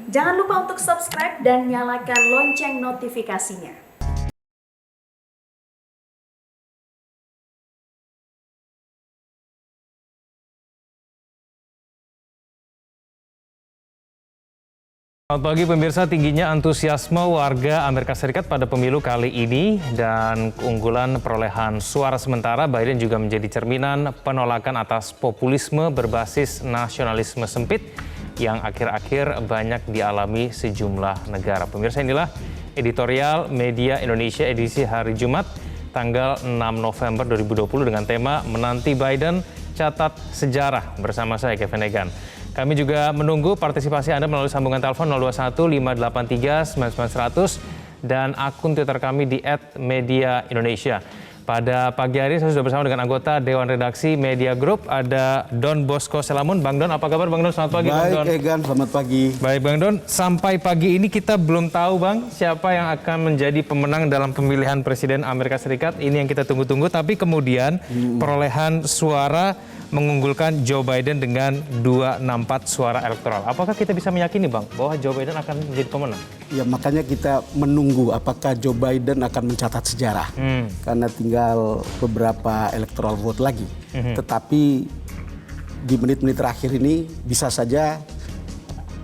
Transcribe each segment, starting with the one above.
Jangan lupa untuk subscribe dan nyalakan lonceng notifikasinya. Selamat pagi pemirsa, tingginya antusiasme warga Amerika Serikat pada pemilu kali ini dan keunggulan perolehan suara sementara Biden juga menjadi cerminan penolakan atas populisme berbasis nasionalisme sempit yang akhir-akhir banyak dialami sejumlah negara. Pemirsa, inilah editorial Media Indonesia edisi hari Jumat tanggal 6 November 2020 dengan tema Menanti Biden Catat Sejarah bersama saya Kevin Egan. Kami juga menunggu partisipasi Anda melalui sambungan telepon 021 583 9900 dan akun Twitter kami di @mediaindonesia. Pada pagi hari saya sudah bersama dengan anggota Dewan Redaksi Media Group, ada Don Bosco Selamun. Bang Don, apa kabar Bang Don? Selamat pagi. Baik, Bang Don. Egan, selamat pagi. Baik Bang Don, sampai pagi ini kita belum tahu Bang siapa yang akan menjadi pemenang dalam pemilihan Presiden Amerika Serikat. Ini yang kita tunggu-tunggu, tapi kemudian perolehan suara mengunggulkan Joe Biden dengan 264 suara elektoral. Apakah kita bisa meyakini Bang bahwa Joe Biden akan menjadi pemenang? Ya, makanya kita menunggu apakah Joe Biden akan mencatat sejarah. Karena tinggal beberapa electoral vote lagi. Tetapi di menit-menit terakhir ini bisa saja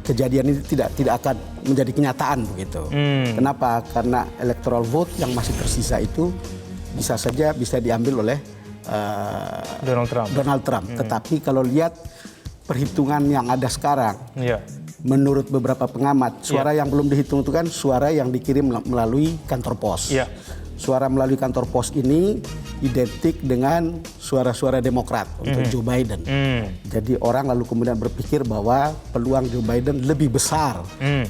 kejadian ini tidak akan menjadi kenyataan begitu. Kenapa? Karena electoral vote yang masih tersisa itu bisa saja bisa diambil oleh Donald Trump. Tetapi kalau lihat perhitungan yang ada sekarang, menurut beberapa pengamat, suara yang belum dihitung itu kan suara yang dikirim melalui kantor pos. Suara melalui kantor pos ini identik dengan suara-suara Demokrat untuk Joe Biden. Jadi orang lalu kemudian berpikir bahwa peluang Joe Biden lebih besar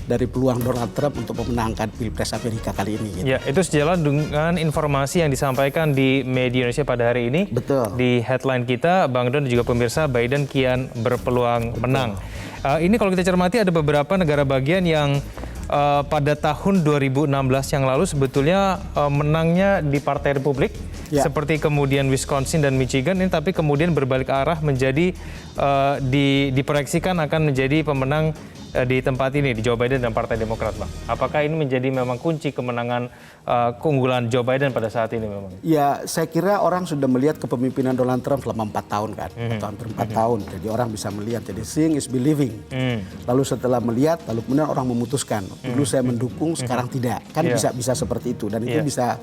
dari peluang Donald Trump untuk memenangkan Pilpres Amerika kali ini. Gitu. Ya, itu sejalan dengan informasi yang disampaikan di Media Indonesia pada hari ini. Betul. Di headline kita, Bang Don dan juga pemirsa, Biden kian berpeluang menang. Ini kalau kita cermati ada beberapa negara bagian yang pada tahun 2016 yang lalu sebetulnya menangnya di Partai Republik, seperti kemudian Wisconsin dan Michigan ini, tapi kemudian berbalik arah menjadi diproyeksikan akan menjadi pemenang di tempat ini, di Joe Biden dan Partai Demokrat, Bang. Apakah ini menjadi memang kunci kemenangan keunggulan Joe Biden pada saat ini memang? Ya, saya kira orang sudah melihat kepemimpinan Donald Trump selama 4 tahun kan, hampir 4 tahun. Jadi orang bisa melihat, jadi seeing is believing. Lalu setelah melihat, lalu kemudian orang memutuskan, dulu saya mendukung, sekarang tidak. Kan bisa seperti itu, dan itu bisa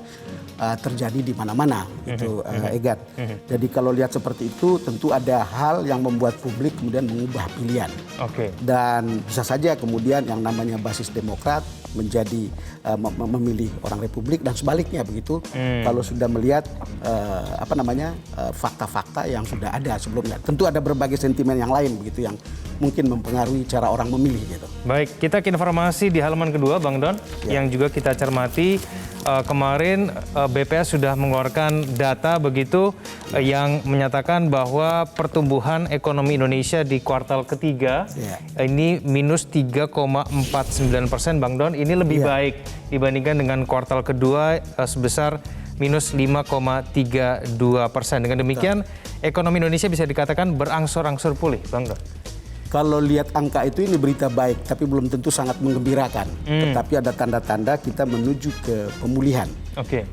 terjadi di mana-mana, itu Egan. Jadi kalau lihat seperti itu, tentu ada hal yang membuat publik kemudian mengubah pilihan. Dan bisa saja kemudian yang namanya basis Demokrat menjadi memilih orang Republik dan sebaliknya begitu. Kalau sudah melihat fakta-fakta yang sudah ada sebelumnya, tentu ada berbagai sentimen yang lain begitu yang mungkin mempengaruhi cara orang memilih gitu. Baik, kita ke informasi di halaman kedua, Bang Don, yang juga kita cermati. Kemarin BPS sudah mengeluarkan data begitu yang menyatakan bahwa pertumbuhan ekonomi Indonesia di kuartal ketiga ini minus 3,49%, Bang Don. Ini lebih baik dibandingkan dengan kuartal kedua sebesar minus 5,32%. Dengan demikian ekonomi Indonesia bisa dikatakan berangsur-angsur pulih, Bang Don. Kalau lihat angka itu ini berita baik, tapi belum tentu sangat menggembirakan. Tetapi ada tanda-tanda kita menuju ke pemulihan.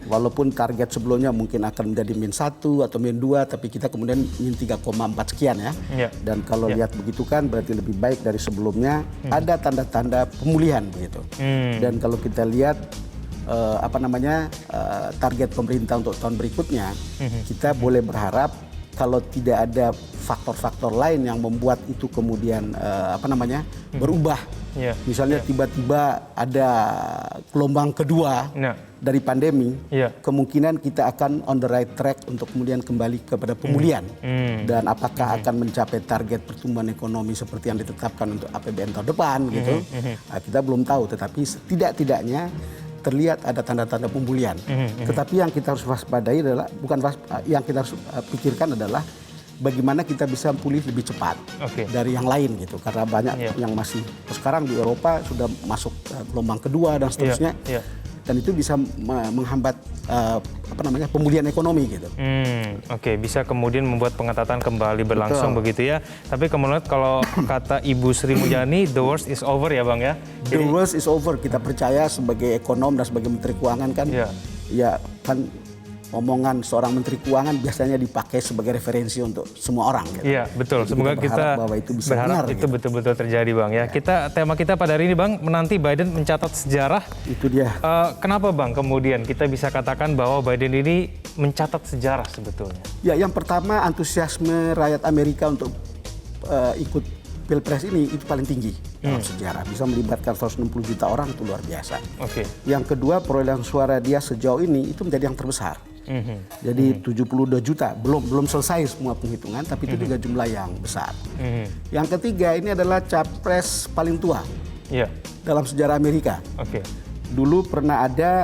Walaupun target sebelumnya mungkin akan menjadi -1 atau -2, tapi kita kemudian -3,4 sekian ya. Dan kalau lihat begitu kan berarti lebih baik dari sebelumnya. Ada tanda-tanda pemulihan begitu. Dan kalau kita lihat target pemerintah untuk tahun berikutnya, kita boleh berharap kalau tidak ada faktor-faktor lain yang membuat itu kemudian berubah. Misalnya tiba-tiba ada gelombang kedua dari pandemi, kemungkinan kita akan on the right track untuk kemudian kembali kepada pemulihan. Dan apakah akan mencapai target pertumbuhan ekonomi seperti yang ditetapkan untuk APBN tahun depan gitu, kita belum tahu. Tetapi setidak-tidaknya terlihat ada tanda-tanda pemulihan. Tetapi yang kita harus waspadai adalah yang kita harus pikirkan adalah bagaimana kita bisa pulih lebih cepat dari yang lain gitu. Karena banyak yang masih sekarang di Eropa sudah masuk gelombang kedua dan seterusnya. dan itu bisa menghambat pemulihan ekonomi gitu. Oke, bisa kemudian membuat pengetatan kembali berlangsung. Betul. Begitu ya. Tapi kemudian kalau kata Ibu Sri Mulyani, the worst is over ya Bang ya? The worst is over. Kita percaya sebagai ekonom dan sebagai Menteri Keuangan kan, ya kan omongan seorang Menteri Keuangan biasanya dipakai sebagai referensi untuk semua orang. Gitu. Iya, betul. Jadi semoga kita bahwa itu bisa berharap benar, itu gitu. betul-betul terjadi Bang ya. Tema kita pada hari ini Bang, menanti Biden mencatat sejarah. Itu dia. Kenapa Bang kemudian kita bisa katakan bahwa Biden ini mencatat sejarah sebetulnya? Ya, yang pertama antusiasme rakyat Amerika untuk ikut Pilpres ini itu paling tinggi dalam sejarah. Bisa melibatkan 160 juta orang, itu luar biasa. Oke. Yang kedua, perolehan suara dia sejauh ini itu menjadi yang terbesar. Jadi 72 juta, belum selesai semua penghitungan, tapi itu juga jumlah yang besar. Yang ketiga, ini adalah capres paling tua dalam sejarah Amerika. Dulu pernah ada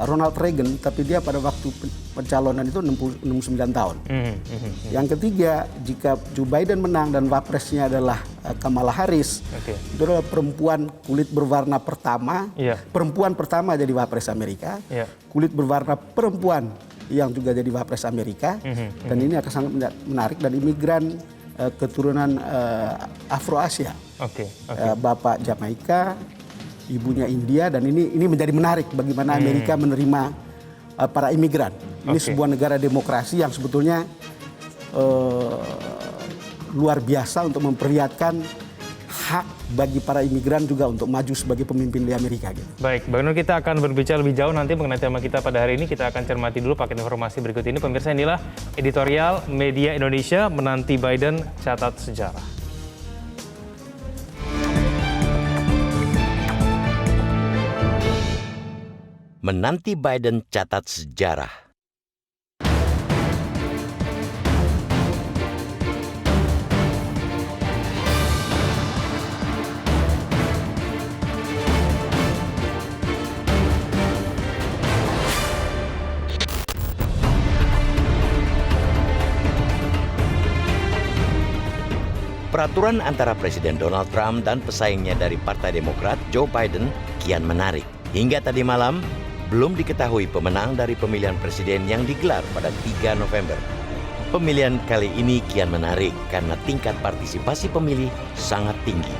Ronald Reagan, tapi dia pada waktu pencalonan itu 69 tahun. Yang ketiga, jika Joe Biden menang dan wapresnya adalah Kamala Harris, itu adalah perempuan kulit berwarna pertama, perempuan pertama jadi wapres Amerika, kulit berwarna perempuan yang juga jadi wapres Amerika, dan ini akan sangat menarik, dan imigran keturunan Afro-Asia, Bapak Jamaika, ibunya India, dan ini menjadi menarik bagaimana Amerika menerima para imigran. Ini sebuah negara demokrasi yang sebetulnya luar biasa untuk memperlihatkan hak bagi para imigran juga untuk maju sebagai pemimpin di Amerika. Gitu. Baik, Bang Nur, kita akan berbicara lebih jauh nanti mengenai tema kita pada hari ini. Kita akan cermati dulu paket informasi berikut ini. Pemirsa, inilah editorial Media Indonesia menanti Biden catat sejarah. Menanti Biden catat sejarah. Peraturan antara Presiden Donald Trump dan pesaingnya dari Partai Demokrat, Joe Biden, kian menarik. Hingga tadi malam, belum diketahui pemenang dari pemilihan presiden yang digelar pada 3 November. Pemilihan kali ini kian menarik karena tingkat partisipasi pemilih sangat tinggi.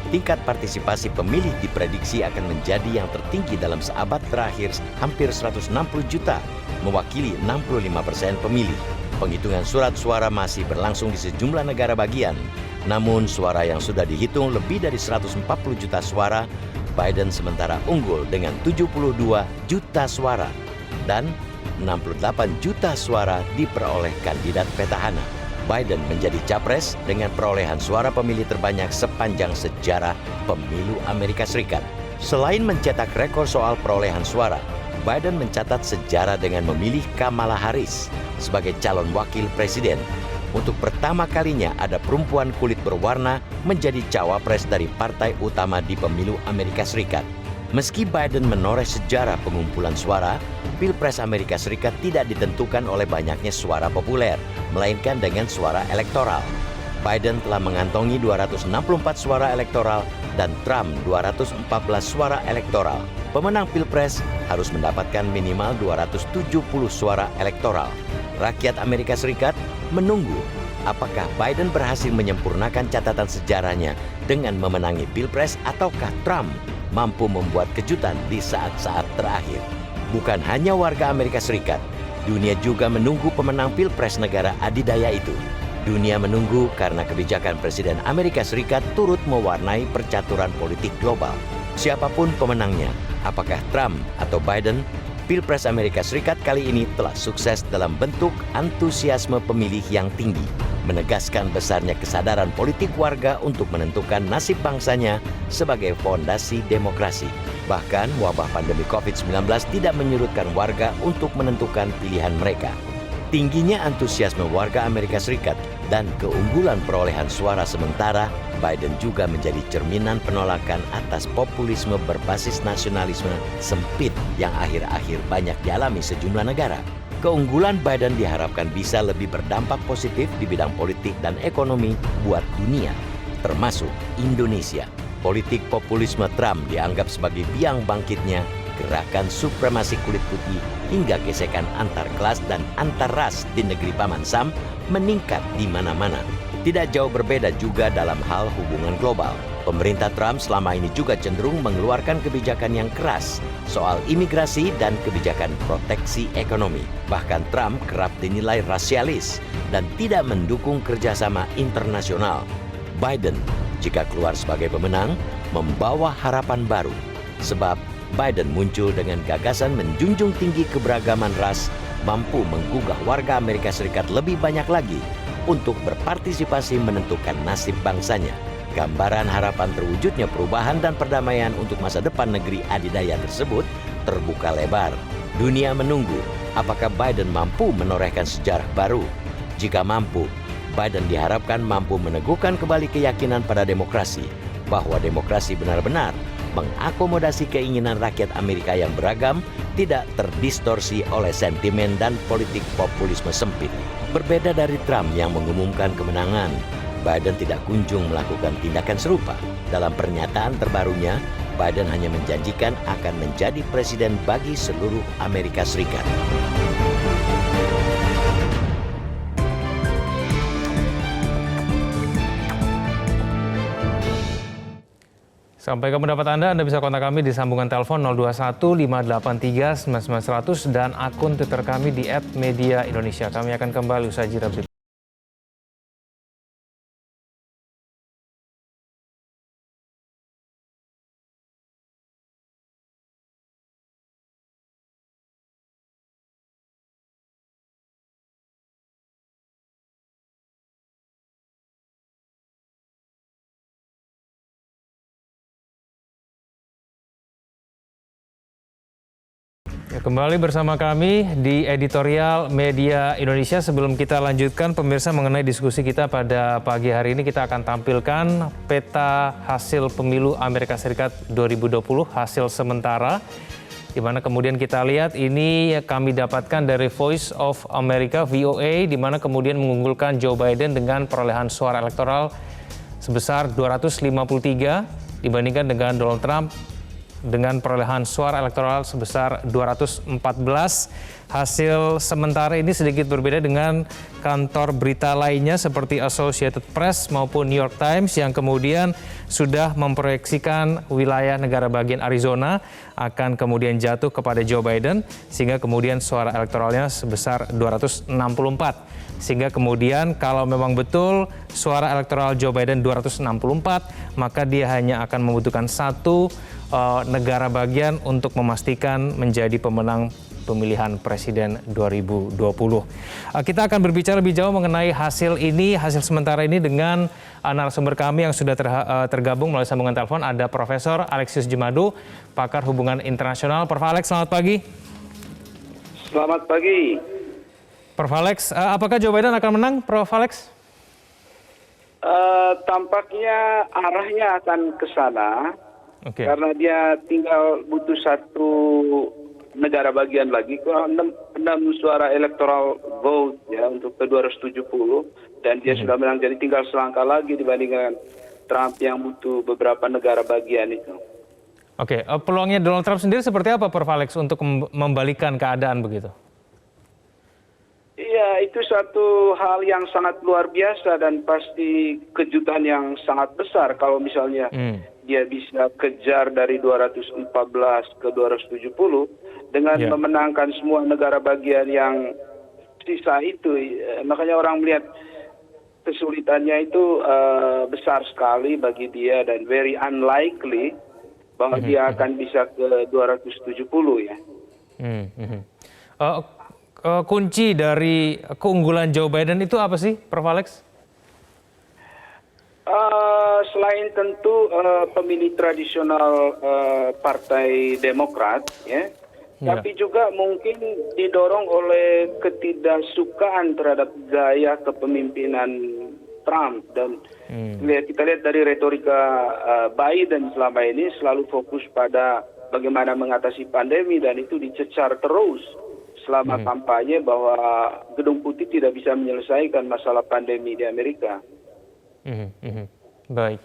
Tingkat partisipasi pemilih diprediksi akan menjadi yang tertinggi dalam seabad terakhir, hampir 160 juta, mewakili 65% pemilih. Penghitungan surat suara masih berlangsung di sejumlah negara bagian. Namun suara yang sudah dihitung lebih dari 140 juta suara, Biden sementara unggul dengan 72 juta suara dan 68 juta suara diperoleh kandidat petahana. Biden menjadi capres dengan perolehan suara pemilih terbanyak sepanjang sejarah pemilu Amerika Serikat. Selain mencetak rekor soal perolehan suara, Biden mencatat sejarah dengan memilih Kamala Harris sebagai calon wakil presiden. Untuk pertama kalinya ada perempuan kulit berwarna menjadi cawapres dari partai utama di pemilu Amerika Serikat. Meski Biden menoreh sejarah pengumpulan suara, Pilpres Amerika Serikat tidak ditentukan oleh banyaknya suara populer, melainkan dengan suara elektoral. Biden telah mengantongi 264 suara elektoral dan Trump 214 suara elektoral. Pemenang Pilpres harus mendapatkan minimal 270 suara elektoral. Rakyat Amerika Serikat menunggu apakah Biden berhasil menyempurnakan catatan sejarahnya dengan memenangi Pilpres ataukah Trump mampu membuat kejutan di saat-saat terakhir. Bukan hanya warga Amerika Serikat, dunia juga menunggu pemenang Pilpres negara adidaya itu. Dunia menunggu karena kebijakan Presiden Amerika Serikat turut mewarnai percaturan politik global. Siapapun pemenangnya, apakah Trump atau Biden, Pilpres Amerika Serikat kali ini telah sukses dalam bentuk antusiasme pemilih yang tinggi, menegaskan besarnya kesadaran politik warga untuk menentukan nasib bangsanya sebagai fondasi demokrasi. Bahkan wabah pandemi COVID-19 tidak menyurutkan warga untuk menentukan pilihan mereka. Tingginya antusiasme warga Amerika Serikat dan keunggulan perolehan suara sementara, Biden juga menjadi cerminan penolakan atas populisme berbasis nasionalisme sempit yang akhir-akhir banyak dialami sejumlah negara. Keunggulan Biden diharapkan bisa lebih berdampak positif di bidang politik dan ekonomi buat dunia, termasuk Indonesia. Politik populisme Trump dianggap sebagai biang bangkitnya gerakan supremasi kulit putih hingga gesekan antar kelas dan antar ras di negeri Paman Sam meningkat di mana-mana. Tidak jauh berbeda juga dalam hal hubungan global. Pemerintah Trump selama ini juga cenderung mengeluarkan kebijakan yang keras soal imigrasi dan kebijakan proteksi ekonomi. Bahkan Trump kerap dinilai rasialis dan tidak mendukung kerjasama internasional. Biden, jika keluar sebagai pemenang, membawa harapan baru. Sebab Biden muncul dengan gagasan menjunjung tinggi keberagaman ras, mampu menggugah warga Amerika Serikat lebih banyak lagi untuk berpartisipasi menentukan nasib bangsanya. Gambaran harapan terwujudnya perubahan dan perdamaian untuk masa depan negeri adidaya tersebut terbuka lebar. Dunia menunggu apakah Biden mampu menorehkan sejarah baru. Jika mampu, Biden diharapkan mampu meneguhkan kembali keyakinan pada demokrasi, bahwa demokrasi benar-benar mengakomodasi keinginan rakyat Amerika yang beragam, tidak terdistorsi oleh sentimen dan politik populisme sempit. Berbeda dari Trump yang mengumumkan kemenangan, Biden tidak kunjung melakukan tindakan serupa. Dalam pernyataan terbarunya, Biden hanya menjanjikan akan menjadi presiden bagi seluruh Amerika Serikat. Sampai ke pendapat Anda bisa kontak kami di sambungan telepon 021 583 9900 dan akun Twitter kami di @mediaindonesia. Kami akan kembali usai jeda berikut. Ya, kembali bersama kami di editorial Media Indonesia. Sebelum kita lanjutkan pemirsa mengenai diskusi kita pada pagi hari ini, kita akan tampilkan peta hasil pemilu Amerika Serikat 2020, hasil sementara. Di mana kemudian kita lihat ini kami dapatkan dari Voice of America, VOA, di mana kemudian mengunggulkan Joe Biden dengan perolehan suara elektoral sebesar 253 dibandingkan dengan Donald Trump dengan perolehan suara elektoral sebesar 214. Hasil sementara ini sedikit berbeda dengan kantor berita lainnya seperti Associated Press maupun New York Times yang kemudian sudah memproyeksikan wilayah negara bagian Arizona akan kemudian jatuh kepada Joe Biden sehingga kemudian suara elektoralnya sebesar 264. Sehingga kemudian kalau memang betul suara elektoral Joe Biden 264, maka dia hanya akan membutuhkan satu negara bagian untuk memastikan menjadi pemenang pemilihan presiden 2020. Kita akan berbicara lebih jauh mengenai hasil ini, hasil sementara ini dengan narasumber kami yang sudah tergabung melalui sambungan telepon. Ada Profesor Alexius Jemadu, pakar hubungan internasional. Prof. Alex, selamat pagi. Selamat pagi. Prof. Alex, apakah Joe Biden akan menang, Prof. Alex? Tampaknya arahnya akan ke sana. Okay. Karena dia tinggal butuh satu negara bagian lagi, 6 suara electoral vote ya untuk ke 270 dan dia sudah menang, jadi tinggal selangkah lagi dibandingkan Trump yang butuh beberapa negara bagian itu. Oke, peluangnya Donald Trump sendiri seperti apa, Prof. Alex, untuk membalikan keadaan begitu? Iya, itu satu hal yang sangat luar biasa dan pasti kejutan yang sangat besar kalau misalnya dia bisa kejar dari 214 ke 270 dengan memenangkan semua negara bagian yang sisa itu. Makanya orang melihat kesulitannya itu besar sekali bagi dia dan very unlikely bahwa dia akan bisa ke 270 ya. Kunci dari keunggulan Joe Biden itu apa sih, Prof. Alex? Selain tentu pemilih tradisional Partai Demokrat, ya, tapi juga mungkin didorong oleh ketidaksukaan terhadap gaya kepemimpinan Trump dan kita lihat dari retorika Biden selama ini selalu fokus pada bagaimana mengatasi pandemi dan itu dicecar terus selama kampanye bahwa Gedung Putih tidak bisa menyelesaikan masalah pandemi di Amerika. Baik.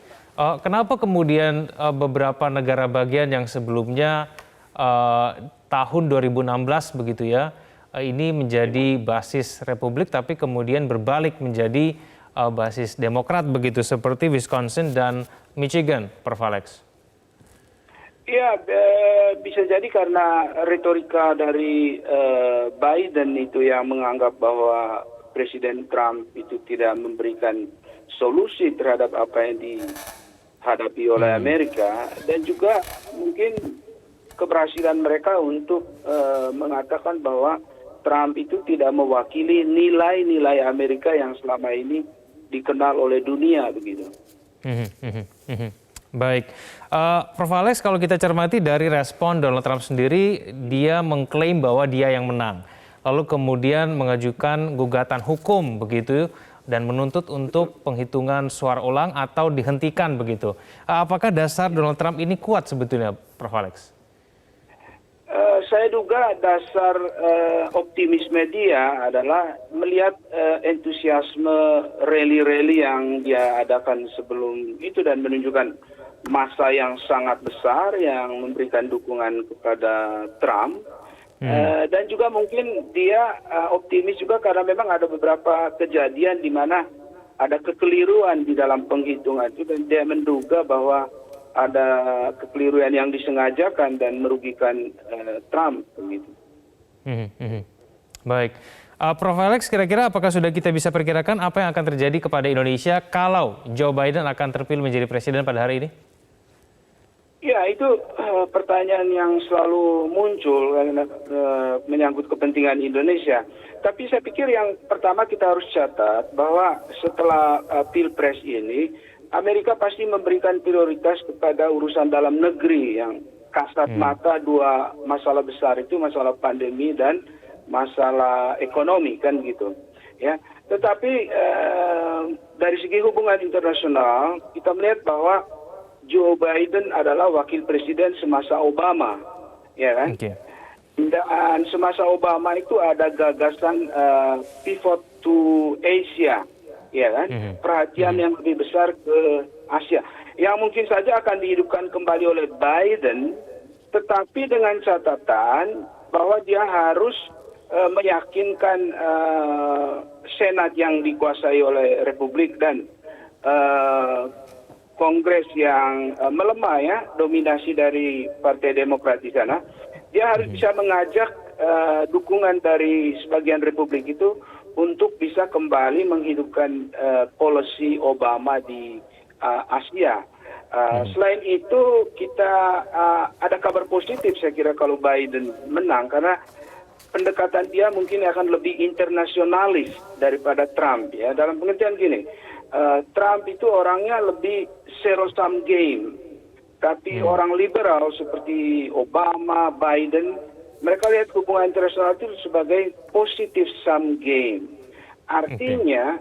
Kenapa kemudian beberapa negara bagian yang sebelumnya tahun 2016 begitu ya, ini menjadi basis Republik tapi kemudian berbalik menjadi basis Demokrat begitu, seperti Wisconsin dan Michigan, Prof. Alex. Ya, bisa jadi karena retorika dari Biden itu yang menganggap bahwa Presiden Trump itu tidak memberikan solusi terhadap apa yang dihadapi oleh Amerika, dan juga mungkin keberhasilan mereka untuk mengatakan bahwa Trump itu tidak mewakili nilai-nilai Amerika yang selama ini dikenal oleh dunia begitu. Baik, Prof. Alex, kalau kita cermati dari respon Donald Trump sendiri, dia mengklaim bahwa dia yang menang, lalu kemudian mengajukan gugatan hukum begitu dan menuntut untuk penghitungan suara ulang atau dihentikan begitu. Apakah dasar Donald Trump ini kuat sebetulnya, Prof. Alex? Saya duga dasar optimisme dia adalah melihat entusiasme rally-rally yang dia adakan sebelum itu dan menunjukkan massa yang sangat besar yang memberikan dukungan kepada Trump. Dan juga mungkin dia optimis juga karena memang ada beberapa kejadian di mana ada kekeliruan di dalam penghitungan itu, dan dia menduga bahwa ada kekeliruan yang disengajakan dan merugikan Trump begitu. Baik, Prof. Alex, kira-kira apakah sudah kita bisa perkirakan apa yang akan terjadi kepada Indonesia kalau Joe Biden akan terpilih menjadi presiden pada hari ini? Ya, itu pertanyaan yang selalu muncul karena menyangkut kepentingan Indonesia. Tapi saya pikir yang pertama kita harus catat bahwa setelah Pilpres ini, Amerika pasti memberikan prioritas kepada urusan dalam negeri yang kasat mata dua masalah besar itu, masalah pandemi dan masalah ekonomi kan gitu. Ya, tetapi dari segi hubungan internasional kita melihat bahwa Joe Biden adalah wakil presiden semasa Obama, ya kan? Okay. Dan semasa Obama itu ada gagasan pivot to Asia. Ya kan, perhatian yang lebih besar ke Asia, yang mungkin saja akan dihidupkan kembali oleh Biden, tetapi dengan catatan bahwa dia harus meyakinkan Senat yang dikuasai oleh Republik dan Kongres yang melemah ya, dominasi dari Partai Demokrat di sana. Dia harus bisa mengajak dukungan dari sebagian Republik itu untuk bisa kembali menghidupkan policy Obama di Asia. Selain itu kita ada kabar positif saya kira kalau Biden menang, karena pendekatan dia mungkin akan lebih internasionalis daripada Trump ya. Dalam pengertian gini, Trump itu orangnya lebih zero sum game, tapi orang liberal seperti Obama, Biden, mereka lihat hubungan internasional itu sebagai positive sum game. Artinya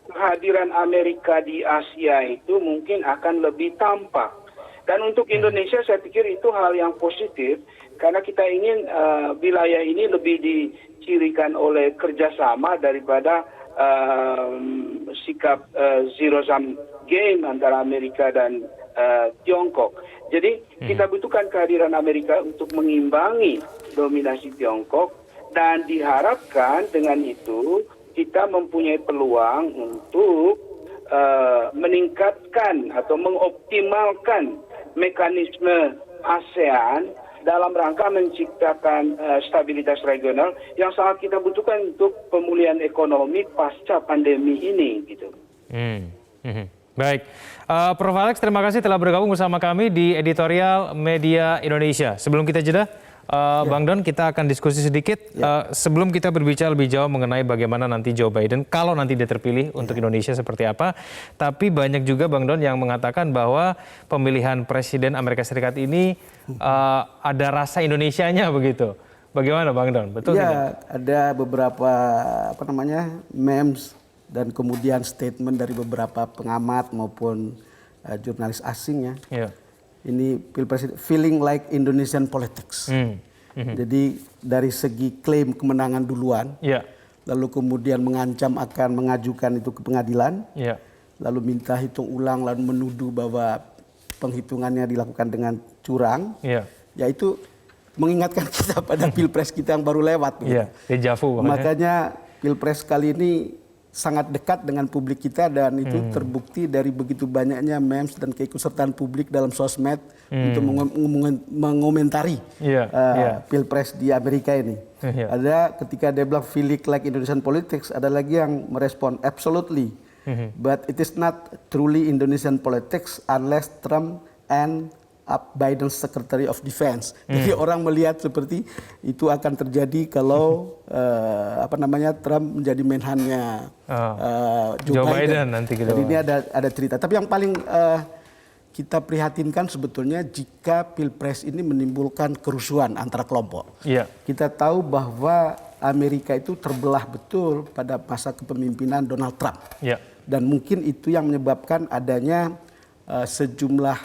kehadiran Amerika di Asia itu mungkin akan lebih tampak. Dan untuk Indonesia saya pikir itu hal yang positif karena kita ingin wilayah ini lebih dicirikan oleh kerjasama daripada sikap zero sum game antara Amerika dan Tiongkok. Jadi kita butuhkan kehadiran Amerika untuk mengimbangi dominasi Tiongkok, dan diharapkan dengan itu kita mempunyai peluang untuk meningkatkan atau mengoptimalkan mekanisme ASEAN dalam rangka menciptakan stabilitas regional yang sangat kita butuhkan untuk pemulihan ekonomi pasca pandemi ini gitu. Baik, Prof. Alex, terima kasih telah bergabung bersama kami di editorial Media Indonesia. Sebelum kita jeda, Bang Don, kita akan diskusi sedikit sebelum kita berbicara lebih jauh mengenai bagaimana nanti Joe Biden kalau nanti dia terpilih untuk Indonesia seperti apa. Tapi banyak juga Bang Don yang mengatakan bahwa pemilihan Presiden Amerika Serikat ini ada rasa Indonesianya begitu. Bagaimana Bang Don? Betul tidak? Ada beberapa memes dan kemudian statement dari beberapa pengamat maupun jurnalis asing ya. Ini Pilpres feeling like Indonesian politics. Jadi dari segi klaim kemenangan duluan, lalu kemudian mengancam akan mengajukan itu ke pengadilan, lalu minta hitung ulang, lalu menuduh bahwa penghitungannya dilakukan dengan curang, ya itu mengingatkan kita pada pilpres kita yang baru lewat. Iya, deja vu. Makanya pilpres kali ini sangat dekat dengan publik kita dan itu terbukti dari begitu banyaknya memes dan keikutsertaan publik dalam sosmed untuk mengomentari pilpres di Amerika ini. Ada ketika dia bilang feel like Indonesian politics, ada lagi yang merespon absolutely, but it is not truly Indonesian politics unless Trump and Biden's Secretary of Defense. Jadi orang melihat seperti itu akan terjadi kalau Trump menjadi menhannya Joe Biden nanti. Jadi ini ada cerita. Tapi yang paling kita prihatinkan sebetulnya jika pilpres ini menimbulkan kerusuhan antara kelompok. Kita tahu bahwa Amerika itu terbelah betul pada masa kepemimpinan Donald Trump. Dan mungkin itu yang menyebabkan adanya sejumlah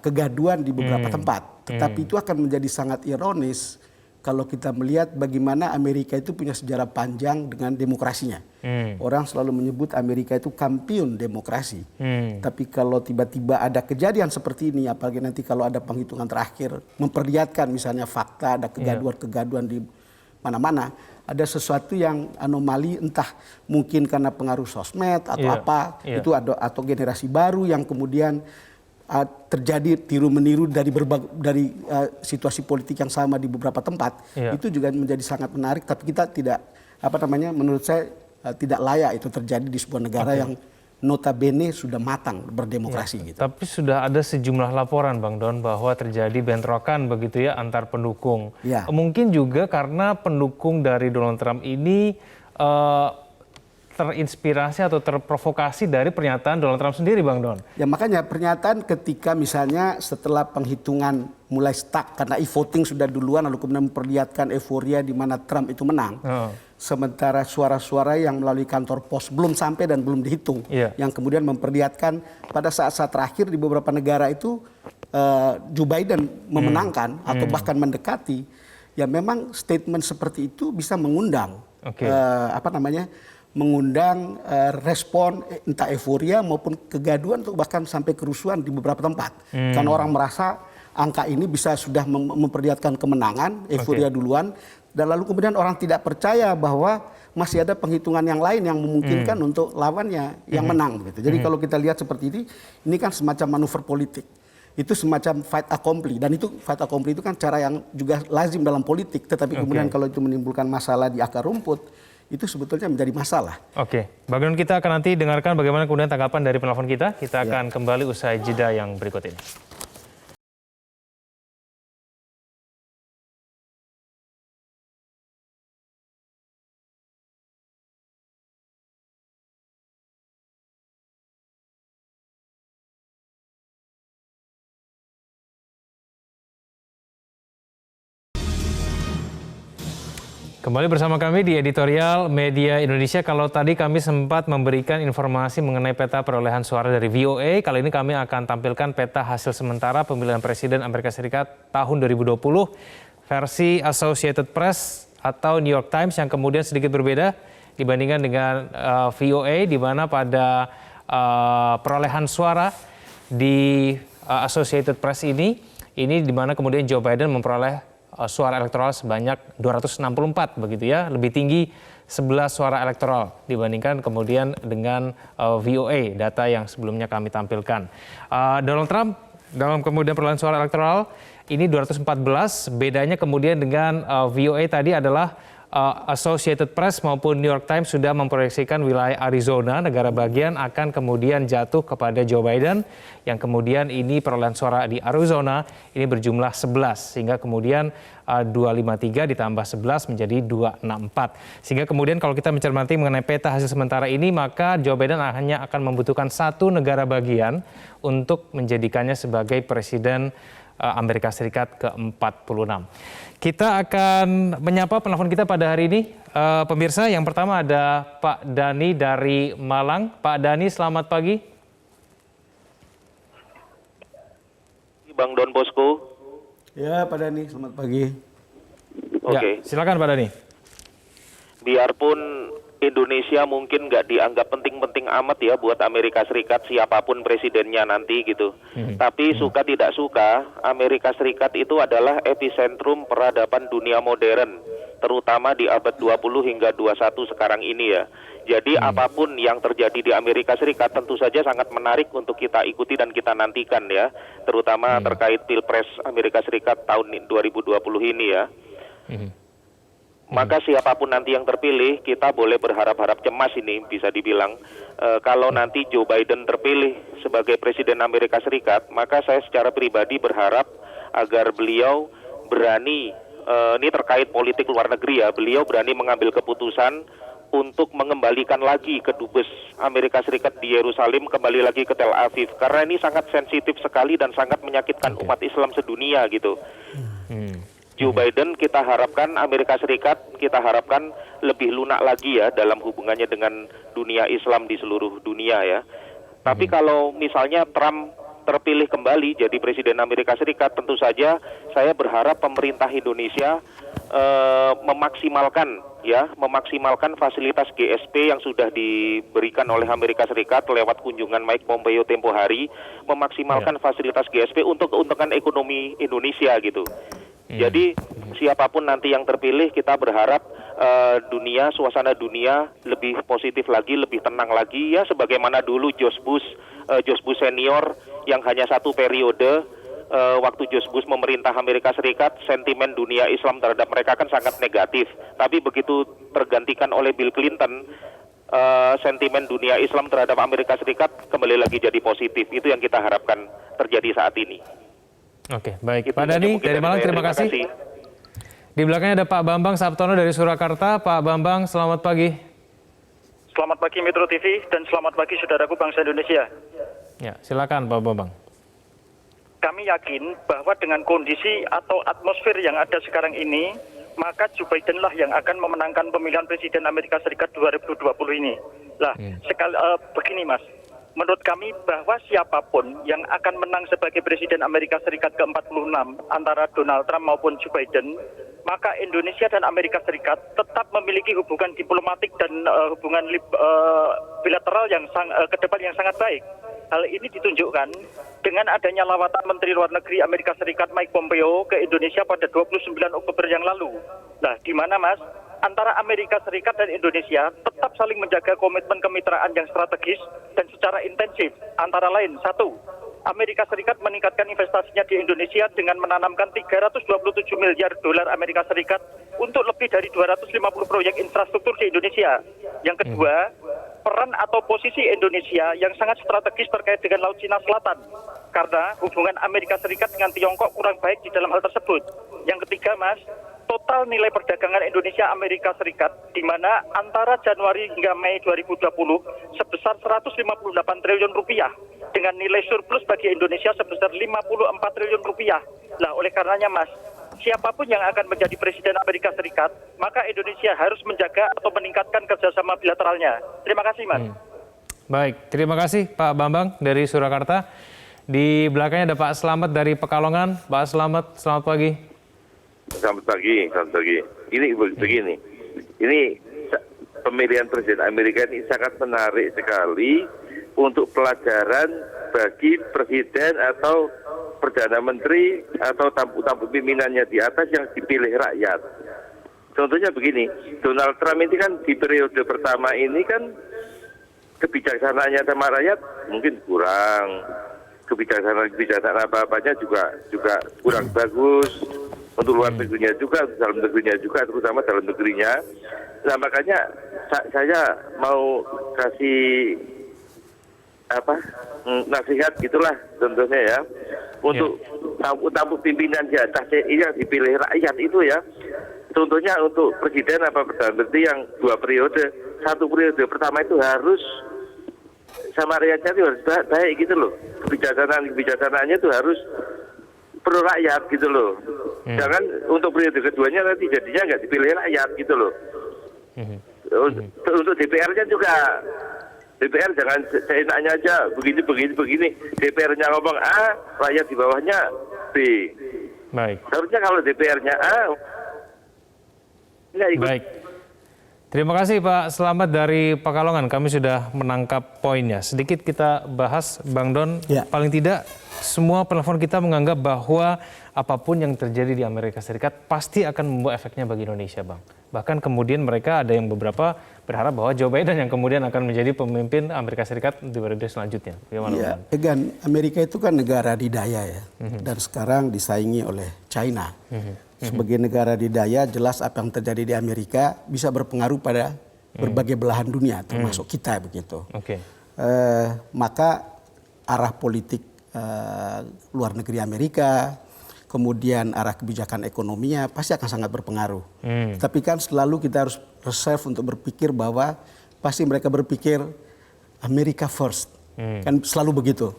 kegaduan di beberapa tempat. Tetapi itu akan menjadi sangat ironis kalau kita melihat bagaimana Amerika itu punya sejarah panjang dengan demokrasinya. Orang selalu menyebut Amerika itu kampiun demokrasi. Tapi kalau tiba-tiba ada kejadian seperti ini, apalagi nanti kalau ada penghitungan terakhir, memperlihatkan misalnya fakta, ada kegaduan-kegaduan di mana-mana, ada sesuatu yang anomali, entah mungkin karena pengaruh sosmed atau itu atau generasi baru yang kemudian terjadi tiru-meniru dari situasi politik yang sama di beberapa tempat. Itu juga menjadi sangat menarik, tapi kita tidak menurut saya tidak layak itu terjadi di sebuah negara yang notabene sudah matang berdemokrasi gitu. Tapi sudah ada sejumlah laporan Bang Don bahwa terjadi bentrokan begitu ya antar pendukung. Mungkin juga karena pendukung dari Donald Trump ini terinspirasi atau terprovokasi dari pernyataan Donald Trump sendiri, Bang Don. Ya makanya pernyataan ketika misalnya setelah penghitungan mulai stuck karena e-voting sudah duluan lalu kemudian memperlihatkan euforia di mana Trump itu menang. Sementara suara-suara yang melalui kantor pos belum sampai dan belum dihitung. Yang kemudian memperlihatkan pada saat-saat terakhir di beberapa negara itu Joe Biden memenangkan atau bahkan mendekati. Ya memang statement seperti itu bisa mengundang mengundang respon entah euforia maupun kegaduhan atau bahkan sampai kerusuhan di beberapa tempat. Karena orang merasa angka ini bisa sudah memperlihatkan kemenangan, euforia duluan, dan lalu kemudian orang tidak percaya bahwa masih ada penghitungan yang lain yang memungkinkan untuk lawannya yang menang. Gitu. Jadi kalau kita lihat seperti ini kan semacam manuver politik. Itu semacam fight accompli, dan itu fight accompli itu kan cara yang juga lazim dalam politik, tetapi kemudian kalau itu menimbulkan masalah di akar rumput, itu sebetulnya menjadi masalah. Bang Don, kita akan nanti dengarkan bagaimana kemudian tanggapan dari penelpon kita. Kita akan kembali usai jeda yang berikut ini. Kembali bersama kami di Editorial Media Indonesia. Kalau tadi kami sempat memberikan informasi mengenai peta perolehan suara dari VOA, kali ini kami akan tampilkan peta hasil sementara pemilihan Presiden Amerika Serikat tahun 2020 versi Associated Press atau New York Times yang kemudian sedikit berbeda dibandingkan dengan VOA, di mana pada perolehan suara di Associated Press ini di mana kemudian Joe Biden memperoleh suara elektoral sebanyak 264 begitu ya, lebih tinggi 11 suara elektoral dibandingkan kemudian dengan VOA, data yang sebelumnya kami tampilkan. Donald Trump dalam kemudian perolehan suara elektoral ini 214, bedanya kemudian dengan VOA tadi adalah Associated Press maupun New York Times sudah memproyeksikan wilayah Arizona, negara bagian, akan kemudian jatuh kepada Joe Biden, yang kemudian ini perolehan suara di Arizona ini berjumlah 11, sehingga kemudian 253 ditambah 11 menjadi 264. Sehingga kemudian kalau kita mencermati mengenai peta hasil sementara ini, maka Joe Biden hanya akan membutuhkan satu negara bagian untuk menjadikannya sebagai Presiden Amerika Serikat ke-46. Kita akan menyapa penelpon kita pada hari ini. Pemirsa, yang pertama ada Pak Dani dari Malang. Pak Dani, selamat pagi. Bang Don Bosco. Ya, Pak Dani, selamat pagi. Oke. Ya, silakan Pak Dani. Biarpun Indonesia mungkin nggak dianggap penting-penting amat ya buat Amerika Serikat siapapun presidennya nanti gitu. Tapi suka tidak suka, Amerika Serikat itu adalah epicentrum peradaban dunia modern, terutama di abad 20 hingga 21 sekarang ini ya. Jadi apapun yang terjadi di Amerika Serikat tentu saja sangat menarik untuk kita ikuti dan kita nantikan ya, terutama terkait Pilpres Amerika Serikat tahun 2020 ini ya. Maka siapapun nanti yang terpilih, kita boleh berharap-harap cemas ini bisa dibilang. Kalau nanti Joe Biden terpilih sebagai Presiden Amerika Serikat, maka saya secara pribadi berharap agar beliau berani, ini terkait politik luar negeri ya, beliau berani mengambil keputusan untuk mengembalikan lagi ke Dubes Amerika Serikat di Yerusalem, kembali lagi ke Tel Aviv. Karena ini sangat sensitif sekali dan sangat menyakitkan umat Islam sedunia gitu. Joe Biden kita harapkan, Amerika Serikat kita harapkan lebih lunak lagi ya dalam hubungannya dengan dunia Islam di seluruh dunia ya. Tapi kalau misalnya Trump terpilih kembali jadi Presiden Amerika Serikat, tentu saja saya berharap pemerintah Indonesia memaksimalkan fasilitas GSP yang sudah diberikan oleh Amerika Serikat lewat kunjungan Mike Pompeo tempo hari, memaksimalkan fasilitas GSP untuk keuntungan ekonomi Indonesia gitu. Jadi siapapun nanti yang terpilih, kita berharap suasana dunia lebih positif lagi, lebih tenang lagi ya, sebagaimana dulu George Bush senior yang hanya 1 periode. Waktu George Bush memerintah Amerika Serikat, sentimen dunia Islam terhadap mereka kan sangat negatif. Tapi begitu tergantikan oleh Bill Clinton, sentimen dunia Islam terhadap Amerika Serikat kembali lagi jadi positif. Itu yang kita harapkan terjadi saat ini. Oke, baik. Pak Dhani dari Malang, terima kasih. Di belakangnya ada Pak Bambang Saptono dari Surakarta. Pak Bambang, selamat pagi. Selamat pagi Metro TV dan selamat pagi saudaraku bangsa Indonesia. Ya, silakan Pak Bambang. Kami yakin bahwa dengan kondisi atau atmosfer yang ada sekarang ini, maka Joe Biden lah yang akan memenangkan pemilihan Presiden Amerika Serikat 2020 ini. Lah, begini Mas. Menurut kami bahwa siapapun yang akan menang sebagai Presiden Amerika Serikat ke-46 antara Donald Trump maupun Joe Biden, maka Indonesia dan Amerika Serikat tetap memiliki hubungan diplomatik dan hubungan bilateral yang ke depan yang sangat baik. Hal ini ditunjukkan dengan adanya lawatan Menteri Luar Negeri Amerika Serikat Mike Pompeo ke Indonesia pada 29 Oktober yang lalu. Nah, di mana Mas? Antara Amerika Serikat dan Indonesia tetap saling menjaga komitmen kemitraan yang strategis dan secara intensif. Antara lain, 1. Amerika Serikat meningkatkan investasinya di Indonesia dengan menanamkan 327 miliar dolar Amerika Serikat untuk lebih dari 250 proyek infrastruktur di Indonesia. Yang kedua, peran atau posisi Indonesia yang sangat strategis terkait dengan Laut Cina Selatan. Karena hubungan Amerika Serikat dengan Tiongkok kurang baik di dalam hal tersebut. Yang ketiga, Mas, total nilai perdagangan Indonesia Amerika Serikat di mana antara Januari hingga Mei 2020 sebesar 158 triliun rupiah dengan nilai surplus bagi Indonesia sebesar 54 triliun rupiah. Nah, oleh karenanya Mas, siapapun yang akan menjadi Presiden Amerika Serikat, maka Indonesia harus menjaga atau meningkatkan kerjasama bilateralnya. Terima kasih Mas. Baik, terima kasih Pak Bambang dari Surakarta. Di belakangnya ada Pak Slamet dari Pekalongan. Pak Slamet, selamat pagi. Selamat pagi, selamat pagi. Ini begini, ini pemilihan Presiden Amerika ini sangat menarik sekali untuk pelajaran bagi Presiden atau Perdana Menteri atau tamu-tamu pimpinannya di atas yang dipilih rakyat. Contohnya begini, Donald Trump ini kan di periode pertama ini kan kebijaksanaannya sama rakyat mungkin kurang, kebijaksanaan apa-apanya juga kurang bagus. Untuk luar negerinya juga, untuk dalam negerinya juga, terutama dalam negerinya. Nah makanya saya mau kasih nasihat gitulah contohnya ya, untuk tamu pimpinan di atas ini yang dipilih rakyat itu ya. Contohnya untuk presiden apa perdana menteri yang 2 periode, 1 periode pertama itu harus sama rakyatnya itu harus baik gitu loh. Kebijaksanaannya itu harus pro rakyat gitu loh. Jangan untuk periode keduanya nanti jadinya nggak dipilih rakyat gitu loh. Untuk DPR-nya juga, DPR jangan seenaknya aja begini. DPR-nya ngomong A, rakyat di bawahnya B. Baik. Harusnya kalau DPR-nya A, nggak ikut. Baik. Terima kasih Pak Selamat dari Pekalongan. Kami sudah menangkap poinnya. Sedikit kita bahas, Bang Don. Ya. Paling tidak semua penelpon kita menganggap bahwa apapun yang terjadi di Amerika Serikat pasti akan membawa efeknya bagi Indonesia, Bang. Bahkan kemudian mereka ada yang beberapa berharap bahwa Joe Biden yang kemudian akan menjadi pemimpin Amerika Serikat di periode selanjutnya. Bagaimana, Ya, Bang? Egan, Amerika itu kan negara didaya ya, dan sekarang disaingi oleh China. Sebagai negara didaya, jelas apa yang terjadi di Amerika bisa berpengaruh pada berbagai belahan dunia, termasuk kita begitu. Maka arah politik luar negeri Amerika, kemudian arah kebijakan ekonominya pasti akan sangat berpengaruh. Tapi kan selalu kita harus reserve untuk berpikir bahwa pasti mereka berpikir America first. Kan selalu begitu.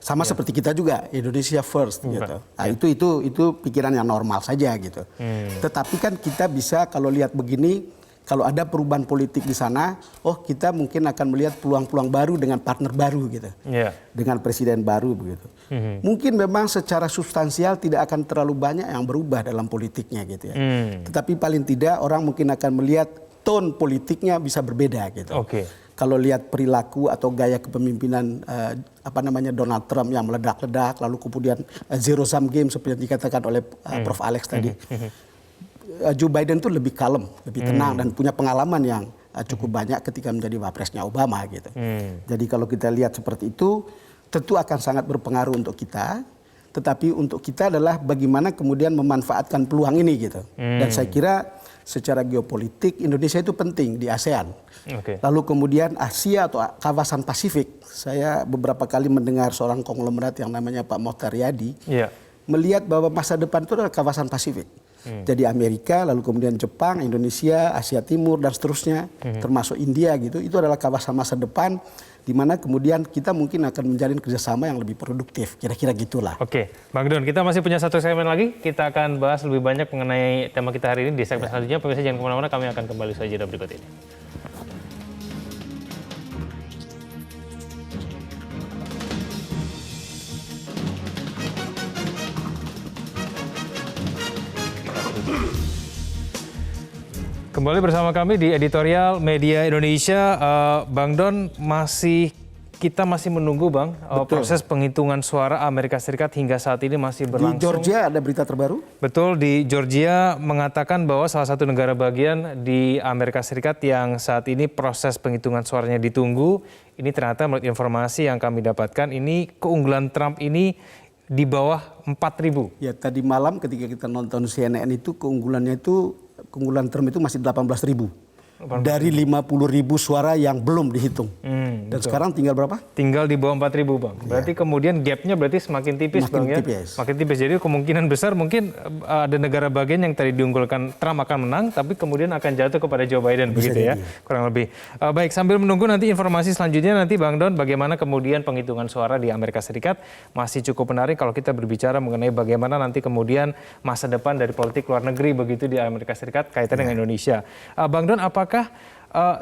Sama seperti kita juga, Indonesia first gitu. Nah, itu pikiran yang normal saja gitu. Tetapi kan kita bisa kalau lihat begini, kalau ada perubahan politik di sana, kita mungkin akan melihat peluang-peluang baru dengan partner baru gitu. Dengan presiden baru begitu. Mungkin memang secara substansial tidak akan terlalu banyak yang berubah dalam politiknya gitu ya. Tetapi paling tidak orang mungkin akan melihat tone politiknya bisa berbeda gitu. Kalau lihat perilaku atau gaya kepemimpinan Donald Trump yang meledak-ledak, lalu kemudian zero sum game seperti yang dikatakan oleh Prof. Alex tadi, Joe Biden itu lebih kalem, lebih tenang dan punya pengalaman yang cukup banyak ketika menjadi wapresnya Obama gitu. Jadi kalau kita lihat seperti itu, tentu akan sangat berpengaruh untuk kita. Tetapi untuk kita adalah bagaimana kemudian memanfaatkan peluang ini gitu. Dan saya kira secara geopolitik Indonesia itu penting di ASEAN. Lalu kemudian Asia atau kawasan Pasifik. Saya beberapa kali mendengar seorang konglomerat yang namanya Pak Mohtar Yadi melihat bahwa masa depan itu adalah kawasan Pasifik. Jadi Amerika, lalu kemudian Jepang, Indonesia, Asia Timur dan seterusnya, termasuk India gitu. Itu adalah kawasan masa depan di mana kemudian kita mungkin akan menjalin kerjasama yang lebih produktif. Kira-kira gitulah. Bang Don, kita masih punya satu segmen lagi. Kita akan bahas lebih banyak mengenai tema kita hari ini di segmen selanjutnya. Pemirsa jangan kemana-mana, kami akan kembali saja dari berikut ini. Kembali bersama kami di editorial Media Indonesia. Bang Don, kita masih menunggu Bang, proses penghitungan suara Amerika Serikat hingga saat ini masih berlangsung. Di Georgia ada berita terbaru? Betul, di Georgia mengatakan bahwa salah satu negara bagian di Amerika Serikat yang saat ini proses penghitungan suaranya ditunggu, ini ternyata menurut informasi yang kami dapatkan, ini keunggulan Trump ini di bawah 4.000. Ya, tadi malam ketika kita nonton CNN itu keunggulan Trump itu masih 18.000. Dari 50.000 suara yang belum dihitung. Dan sekarang tinggal berapa? Tinggal di bawah 4.000 Bang. Berarti kemudian gapnya berarti semakin tipis Bang ya? Makin tipis. Jadi kemungkinan besar mungkin ada negara bagian yang tadi diunggulkan Trump akan menang, tapi kemudian akan jatuh kepada Joe Biden. Begitu ya, kurang lebih. Baik, sambil menunggu nanti informasi selanjutnya nanti Bang Don, bagaimana kemudian penghitungan suara di Amerika Serikat masih cukup menarik kalau kita berbicara mengenai bagaimana nanti kemudian masa depan dari politik luar negeri begitu di Amerika Serikat kaitan dengan Indonesia. Bang Don, apakah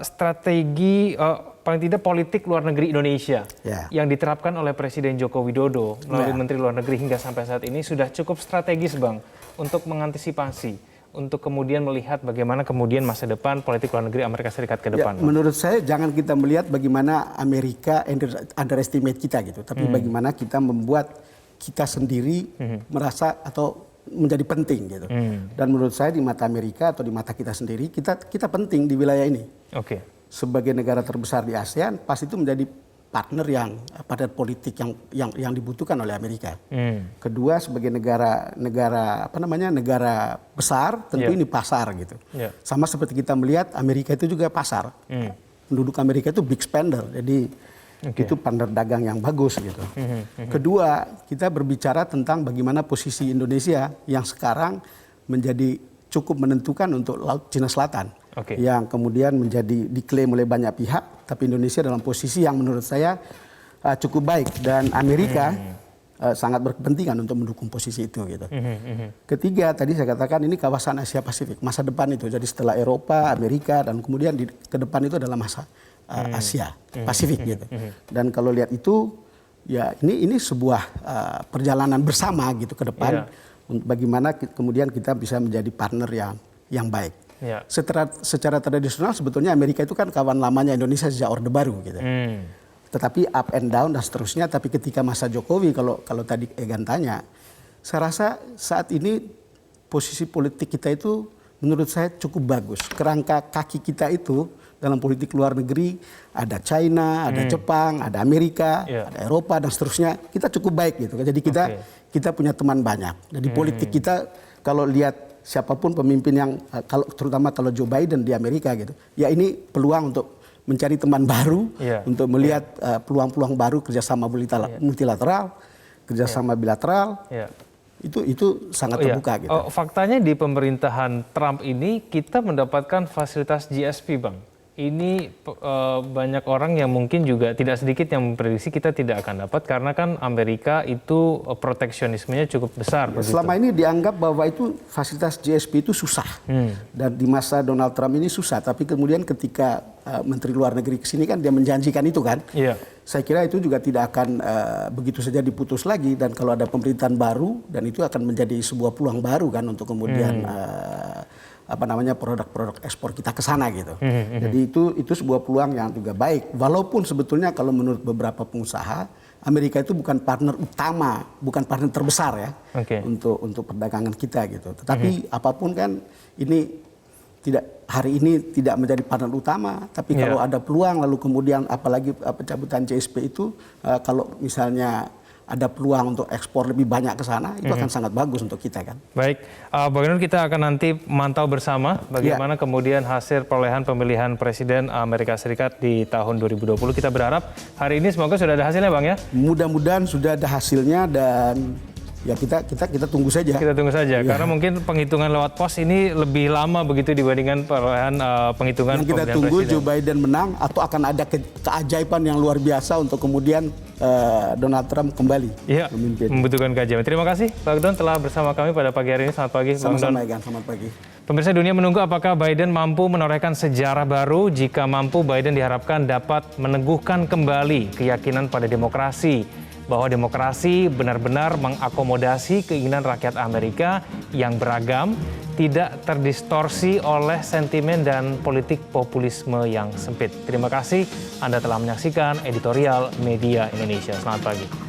strategi paling tidak politik luar negeri Indonesia yang diterapkan oleh Presiden Joko Widodo melalui Menteri Luar Negeri hingga sampai saat ini sudah cukup strategis Bang untuk mengantisipasi, untuk kemudian melihat bagaimana kemudian masa depan politik luar negeri Amerika Serikat ke depan? Menurut saya jangan kita melihat bagaimana Amerika underestimate kita gitu, tapi bagaimana kita membuat kita sendiri merasa atau menjadi penting gitu. Dan menurut saya di mata Amerika atau di mata kita sendiri, kita penting di wilayah ini. Sebagai negara terbesar di ASEAN, pasti itu menjadi partner yang pada politik yang dibutuhkan oleh Amerika. Kedua, sebagai negara besar, tentu ini pasar gitu. Sama seperti kita melihat Amerika itu juga pasar. Penduduk Amerika itu big spender, jadi itu partner dagang yang bagus gitu. Kedua, kita berbicara tentang bagaimana posisi Indonesia yang sekarang menjadi cukup menentukan untuk Laut Cina Selatan. Yang kemudian menjadi diklaim oleh banyak pihak, tapi Indonesia dalam posisi yang menurut saya cukup baik. Dan Amerika sangat berkepentingan untuk mendukung posisi itu gitu. Ketiga, tadi saya katakan ini kawasan Asia Pasifik, masa depan itu. Jadi setelah Eropa, Amerika, dan kemudian ke depan itu adalah masa Asia Pasifik gitu. Dan kalau lihat itu ya ini sebuah perjalanan bersama gitu ke depan, bagaimana kemudian kita bisa menjadi partner yang baik. Secara tradisional sebetulnya Amerika itu kan kawan lamanya Indonesia sejak Orde Baru gitu. Tetapi up and down dan seterusnya. Tapi ketika masa Jokowi, kalau tadi Egan tanya, saya rasa saat ini posisi politik kita itu menurut saya cukup bagus. Kerangka kaki kita itu dalam politik luar negeri ada China, ada Jepang, ada Amerika, ada Eropa dan seterusnya. Kita cukup baik gitu. Jadi kita punya teman banyak. Jadi politik kita kalau lihat siapapun pemimpin yang terutama kalau Joe Biden di Amerika gitu, ya ini peluang untuk mencari teman baru, untuk melihat peluang-peluang baru kerjasama multilateral, kerjasama bilateral. Itu sangat terbuka gitu. Faktanya di pemerintahan Trump ini kita mendapatkan fasilitas GSP, Bang. Ini banyak orang yang mungkin juga tidak sedikit yang memprediksi kita tidak akan dapat karena kan Amerika itu proteksionismenya cukup besar. Selama ini dianggap bahwa itu fasilitas GSP itu susah dan di masa Donald Trump ini susah. Tapi kemudian ketika Menteri Luar Negeri kesini kan dia menjanjikan itu kan. Saya kira itu juga tidak akan begitu saja diputus lagi dan kalau ada pemerintahan baru dan itu akan menjadi sebuah peluang baru kan untuk kemudian produk-produk ekspor kita ke sana gitu. Jadi itu sebuah peluang yang juga baik. Walaupun sebetulnya kalau menurut beberapa pengusaha Amerika itu bukan partner utama, bukan partner terbesar ya untuk perdagangan kita gitu. Tetapi apapun kan ini hari ini tidak menjadi partner utama. Tapi kalau ada peluang lalu kemudian apalagi pencabutan GSP itu kalau misalnya ada peluang untuk ekspor lebih banyak ke sana, itu akan sangat bagus untuk kita kan. Baik, Bang Nur, kita akan nanti mantau bersama bagaimana kemudian hasil perolehan pemilihan Presiden Amerika Serikat di tahun 2020. Kita berharap hari ini semoga sudah ada hasilnya, Bang ya. Mudah-mudahan sudah ada hasilnya dan ya kita tunggu saja. Kita tunggu saja, karena mungkin penghitungan lewat pos ini lebih lama begitu dibandingkan perolehan penghitungan yang kita tunggu Presiden. Joe Biden menang atau akan ada keajaiban yang luar biasa untuk kemudian Donald Trump kembali memimpin. Membutuhkan kajian. Terima kasih Bang Don telah bersama kami pada pagi hari ini. Selamat pagi Bang Don. Sama-sama Egan, selamat pagi. Pemirsa, dunia menunggu apakah Biden mampu menorehkan sejarah baru. Jika mampu, Biden diharapkan dapat meneguhkan kembali keyakinan pada demokrasi, bahwa demokrasi benar-benar mengakomodasi keinginan rakyat Amerika yang beragam, tidak terdistorsi oleh sentimen dan politik populisme yang sempit. Terima kasih Anda telah menyaksikan Editorial Media Indonesia. Selamat pagi.